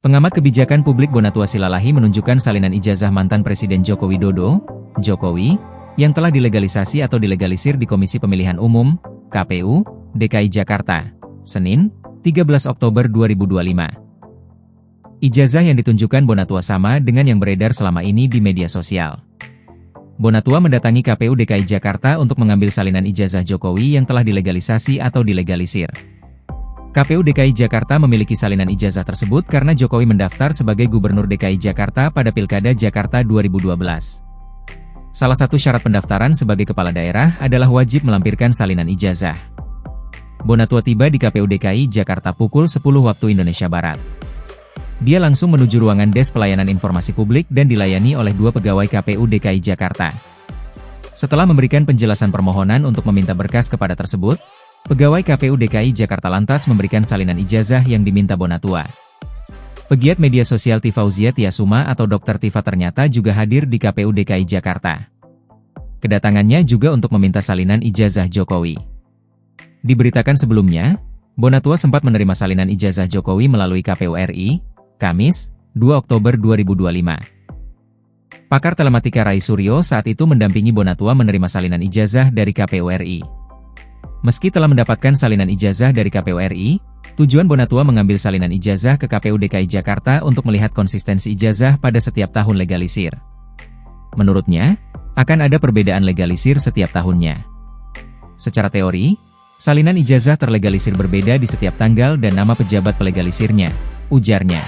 Pengamat kebijakan publik Bonatua Silalahi menunjukkan salinan ijazah mantan Presiden Joko Widodo, Jokowi, yang telah dilegalisasi atau dilegalisir di Komisi Pemilihan Umum, KPU, DKI Jakarta, Senin, 13 Oktober 2025. Ijazah yang ditunjukkan Bonatua sama dengan yang beredar selama ini di media sosial. Bonatua mendatangi KPU DKI Jakarta untuk mengambil salinan ijazah Jokowi yang telah dilegalisasi atau dilegalisir. KPU DKI Jakarta memiliki salinan ijazah tersebut karena Jokowi mendaftar sebagai Gubernur DKI Jakarta pada Pilkada Jakarta 2012. Salah satu syarat pendaftaran sebagai kepala daerah adalah wajib melampirkan salinan ijazah. Bonatua tiba di KPU DKI Jakarta pukul 10 waktu Indonesia Barat. Dia langsung menuju ruangan Des Pelayanan Informasi Publik dan dilayani oleh 2 pegawai KPU DKI Jakarta. Setelah memberikan penjelasan permohonan untuk meminta berkas kepada tersebut, pegawai KPU DKI Jakarta lantas memberikan salinan ijazah yang diminta Bonatua. Pegiat media sosial Tifauzia Tiasuma atau Dr. Tifa ternyata juga hadir di KPU DKI Jakarta. Kedatangannya juga untuk meminta salinan ijazah Jokowi. Diberitakan sebelumnya, Bonatua sempat menerima salinan ijazah Jokowi melalui KPU RI, Kamis, 2 Oktober 2025. Pakar telematika Rai Suryo saat itu mendampingi Bonatua menerima salinan ijazah dari KPU RI. Meski telah mendapatkan salinan ijazah dari KPU RI, tujuan Bonatua mengambil salinan ijazah ke KPU DKI Jakarta untuk melihat konsistensi ijazah pada setiap tahun legalisir. Menurutnya, akan ada perbedaan legalisir setiap tahunnya. Secara teori, salinan ijazah terlegalisir berbeda di setiap tanggal dan nama pejabat pelegalisirnya, ujarnya.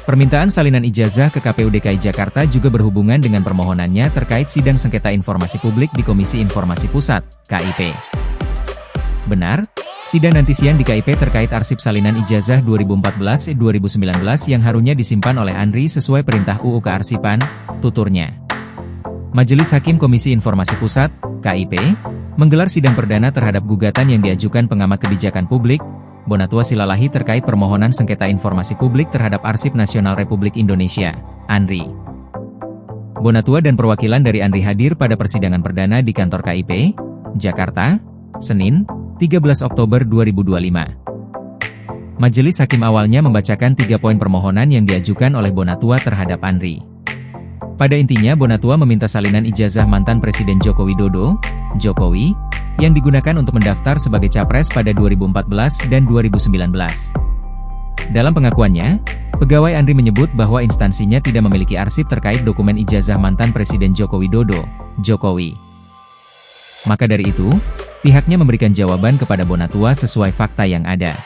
Permintaan salinan ijazah ke KPU DKI Jakarta juga berhubungan dengan permohonannya terkait sidang sengketa informasi publik di Komisi Informasi Pusat, KIP. Benar, sidang nanti siang di KIP terkait arsip salinan ijazah 2014-2019 yang harusnya disimpan oleh Andri sesuai perintah UU Kearsipan, tuturnya. Majelis Hakim Komisi Informasi Pusat, KIP, menggelar sidang perdana terhadap gugatan yang diajukan pengamat kebijakan publik, Bonatua Silalahi terkait permohonan sengketa informasi publik terhadap Arsip Nasional Republik Indonesia, ANRI. Bonatua dan perwakilan dari ANRI hadir pada persidangan perdana di kantor KIP, Jakarta, Senin, 13 Oktober 2025. Majelis Hakim awalnya membacakan 3 poin permohonan yang diajukan oleh Bonatua terhadap ANRI. Pada intinya Bonatua meminta salinan ijazah mantan Presiden Joko Widodo, Jokowi, yang digunakan untuk mendaftar sebagai capres pada 2014 dan 2019. Dalam pengakuannya, pegawai ANRI menyebut bahwa instansinya tidak memiliki arsip terkait dokumen ijazah mantan Presiden Joko Widodo, Jokowi. Maka dari itu, pihaknya memberikan jawaban kepada Bonatua sesuai fakta yang ada.